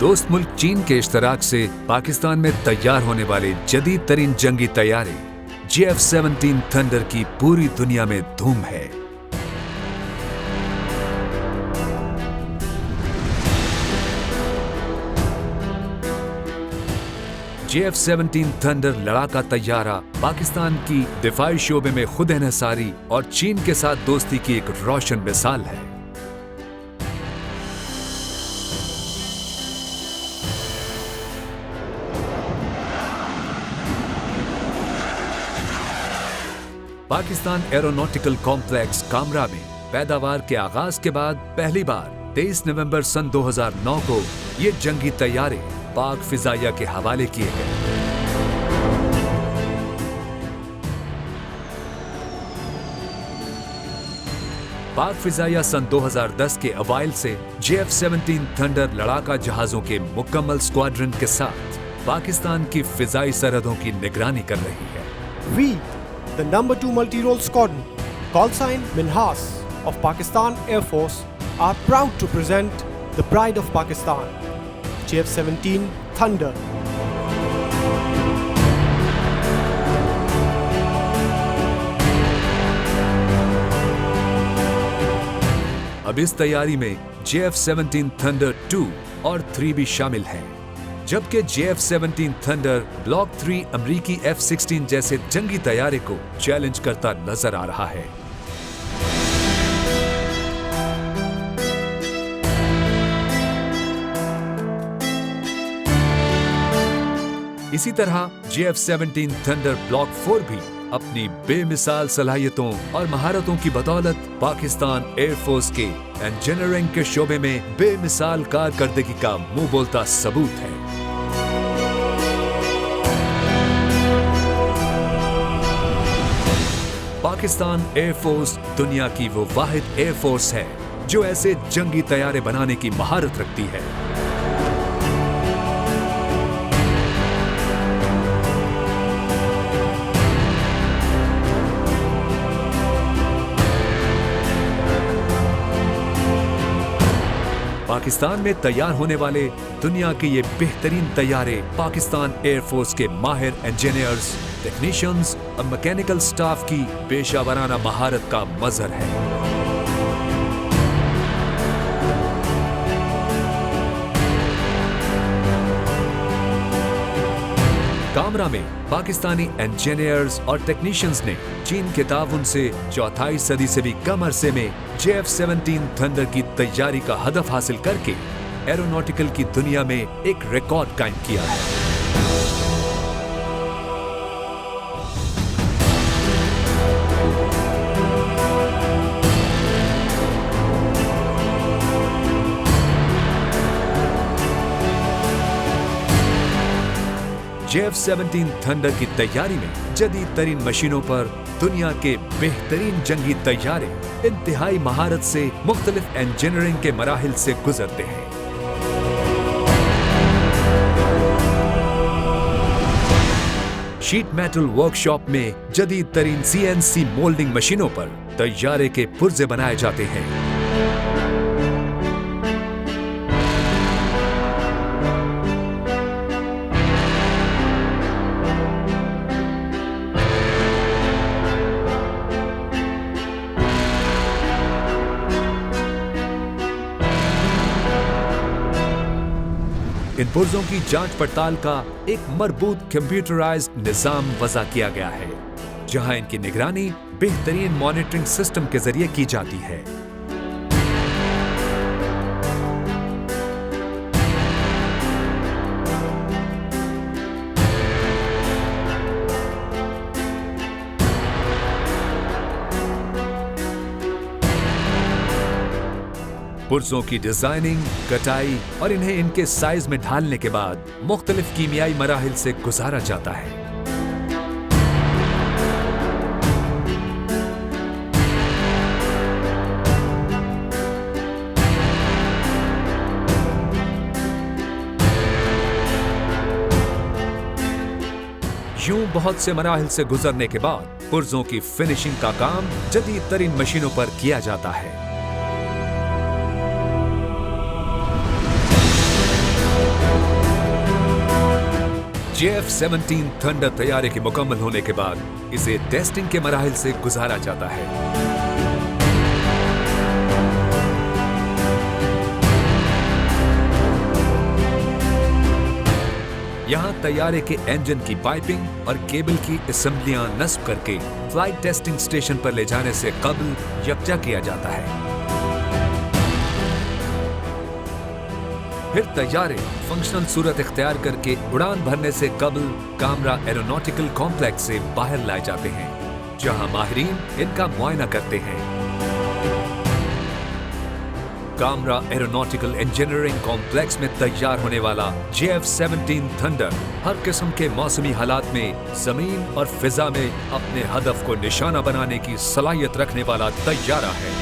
दोस्त मुल्क चीन के इश्तराक से पाकिस्तान में तैयार होने वाले जदीद तरीन जंगी तैयारे JF-17 थंडर की पूरी दुनिया में धूम है। JF-17 थंडर लड़ाका तैयारा पाकिस्तान की दिफाई शोबे में खुद इन्हिसारी और चीन के साथ दोस्ती की एक रोशन मिसाल है। पाकिस्तान एरोनॉटिकल कॉम्प्लेक्स कामरा में पैदावार के आगाज के बाद पहली बार 23 नवंबर सन 2009 को ये जंगी तैयारे पाक फिजाइया के हवाले किए गए। पाक फिजाइया सन 2010 के अवाइल से JF-17 थंडर लड़ाका जहाजों के मुकम्मल स्क्वाड्रन के साथ पाकिस्तान की फिजाई सरहदों की निगरानी कर रही है। The number 2 multi-role squadron, call sign Minhas of Pakistan Air Force, are proud to present the pride of Pakistan, JF-17 Thunder. अब इस तैयारी में JF-17 थंडर 2 और 3 भी शामिल हैं, जबकि JF-17 थंडर ब्लॉक 3 अमरीकी F-16 जैसे जंगी तैयारे को चैलेंज करता नजर आ रहा है। इसी तरह JF-17 थंडर ब्लॉक 4 भी अपनी बेमिसाल सलाहियतों और महारतों की बदौलत पाकिस्तान एयरफोर्स के इंजीनियरिंग के शोबे में बेमिसाल कारकर्दगी का मुंह बोलता सबूत है। पाकिस्तान एयरफोर्स दुनिया की वो वाहिद एयरफोर्स है जो ऐसे जंगी तैयारे बनाने की महारत रखती है। पाकिस्तान में तैयार होने वाले दुनिया के ये बेहतरीन तैयारे पाकिस्तान एयरफोर्स के माहिर इंजीनियर्स, टेक्नीशियंस और मैकेनिकल स्टाफ की पेशावराना महारत का मजहर है। कामरा में पाकिस्तानी इंजीनियर्स और टेक्नीशियंस ने चीन के ताउन से चौथाई सदी से भी कम अरसे में JF-17 थंडर की तैयारी का हदफ हासिल करके एरोनॉटिकल की दुनिया में एक रिकॉर्ड कायम किया है। JF-17 थंडर की तैयारी में जदीद तरीन मशीनों पर दुनिया के बेहतरीन जंगी तैयारे इंतहाई महारत से मुख्तलिफ इंजीनियरिंग के मराहिल से गुजरते हैं। शीट मेटल वर्कशॉप में जदीद तरीन CNC मोल्डिंग मशीनों पर तैयारे के पुर्जे बनाए जाते हैं। इन पुर्जों की जांच पड़ताल का एक मरबूत कंप्यूटराइज्ड निजाम वज़ा किया गया है, जहां इनकी निगरानी बेहतरीन मॉनिटरिंग सिस्टम के जरिए की जाती है। पुर्जों की डिजाइनिंग, कटाई और इन्हें इनके साइज में ढालने के बाद मुख्तलिफ कीमियाई मराहिल से गुजारा जाता है। यूं बहुत से मराहिल से गुजरने के बाद पुर्जों की फिनिशिंग का काम जदीद तरीन मशीनों पर किया जाता है। JF-17 थंडर तैयारे के मुकम्मल होने के बाद इसे टेस्टिंग के मराहिल से गुजारा जाता है। यहाँ तैयारे के इंजन की पाइपिंग और केबल की असेंबलियां नस्ब करके फ्लाइट टेस्टिंग स्टेशन पर ले जाने से कबल यकजा किया जाता है। फिर तैयारे फंक्शनल सूरत इख्तियार करके उड़ान भरने से कबल कामरा एरोनॉटिकल कॉम्प्लेक्स से बाहर लाए जाते हैं, जहां माहिरीन इनका मुआयना करते हैं। कामरा एरोनॉटिकल इंजीनियरिंग कॉम्प्लेक्स में तैयार होने वाला JF-17 थंडर हर किस्म के मौसमी हालात में जमीन और फिजा में अपने हदफ को निशाना बनाने की सलाहियत रखने वाला तैयारा है।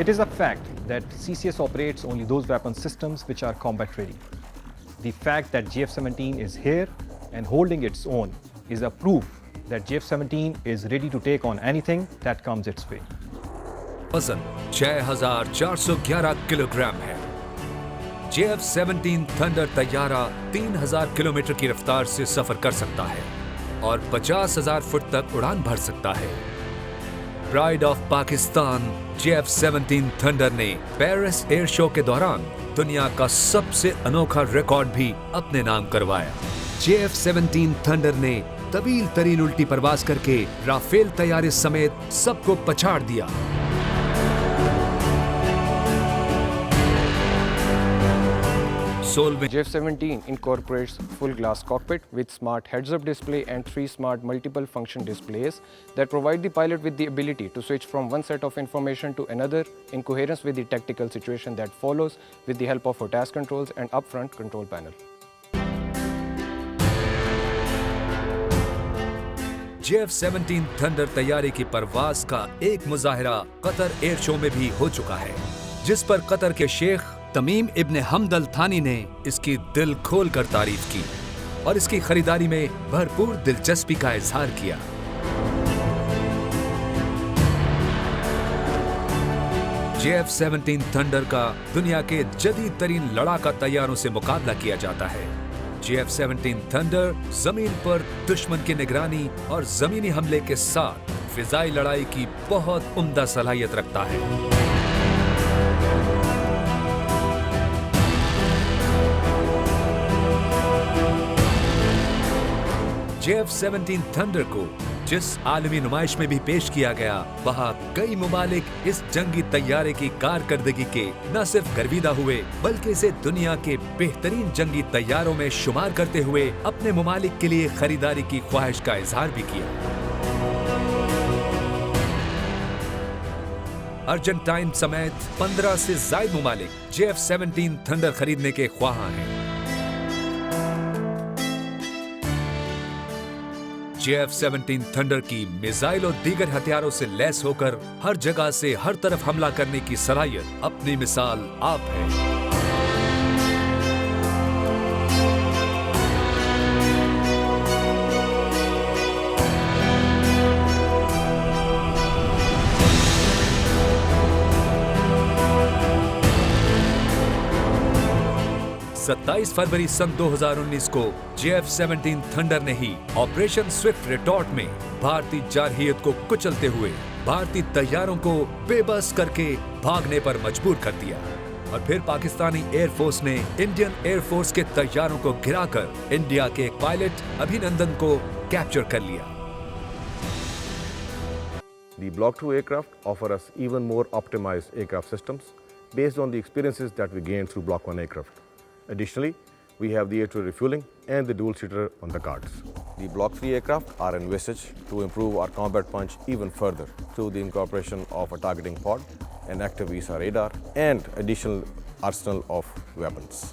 It is a fact that CCS operates only those weapon systems which are combat ready. The fact that JF-17 is here and holding its own is a proof that JF-17 is ready to take on anything that comes its way. वजन 6,411 kilogram है। JF-17 thunder तैयारा 3,000 kilometre की रफ्तार से सफर कर सकता है और 50,000 foot तक उड़ान भर सकता है। Pride of Pakistan JF-17 thunder ने पेरिस एयर शो के दौरान दुनिया का सबसे अनोखा रिकॉर्ड भी अपने नाम करवाया। JF-17 थंडर ने तवील तरीन उल्टी परवाज करके राफेल तैयारे समेत सबको पछाड़ दिया। JF-17 incorporates full glass cockpit with smart heads-up display and 3 smart multiple function displays that provide the pilot with the ability to switch from one set of information to another in coherence with the tactical situation that follows with the help of a task controls and upfront control panel. JF-17 thunder तैयारे की परवाज का एक मुजाहिरा Qatar air show में भी हो चुका है, जिस पर कतर के शेख तमीम इब्ने हमद अल थानी ने इसकी दिल खोल कर तारीफ की और इसकी खरीदारी में भरपूर दिलचस्पी का इजहार किया। JF-17 थंडर का दुनिया के जदीद तरीन लड़ाका तैयारों से मुकाबला किया जाता है। JF-17 थंडर जमीन पर दुश्मन की निगरानी और जमीनी हमले के साथ फिजाई लड़ाई की बहुत उम्दा सलाहियत रखता है। JF-17 थंडर को जिस आलमी नुमाइश में भी पेश किया गया, वहाँ कई मुमालिक इस जंगी तैयारे की कारकर्दगी के न सिर्फ गर्विदा हुए बल्कि इसे दुनिया के बेहतरीन जंगी तैयारों में शुमार करते हुए अपने मुमालिक के लिए खरीदारी की ख्वाहिश का इजहार भी किया। अर्जेंटाइन समेत 15 से ज्यादा मुमालिक JF-17 थंडर खरीदने के ख्वाहां हैं। JF-17 थंडर की मिसाइल और दीगर हथियारों से लैस होकर हर जगह से हर तरफ हमला करने की सलाहियत अपनी मिसाल आप है। सत्ताईस फरवरी सन 2019 को JF-17 थंडर ने ही ऑपरेशन स्विफ्ट रिटॉर्ट में भारतीय जारहियत को कुचलते हुए भारतीय तैयारों को बेबस करके भागने पर मजबूर कर दिया और फिर पाकिस्तानी एयरफोर्स ने इंडियन एयरफोर्स के तैयारों को गिराकर इंडिया के एक पायलट अभिनंदन को कैप्चर कर लिया। The Block II aircraft offer us even more optimized aircraft systems based on the experiences that we gained through Block I aircraft. Additionally, we have the air-to-air refueling and the dual-seater on the cards. The Block III aircraft are envisaged to improve our combat punch even further through the incorporation of a targeting pod, an active VSAR radar, and additional arsenal of weapons.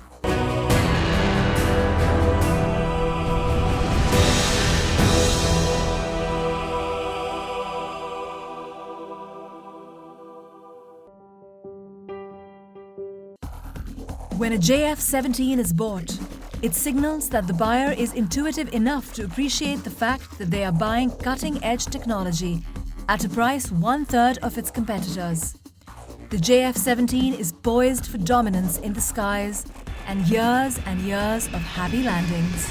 When a JF-17 is bought, It signals that the buyer is intuitive enough to appreciate the fact that they are buying cutting-edge technology at a price 1/3 of its competitors. The JF-17 is poised for dominance in the skies and years of happy landings.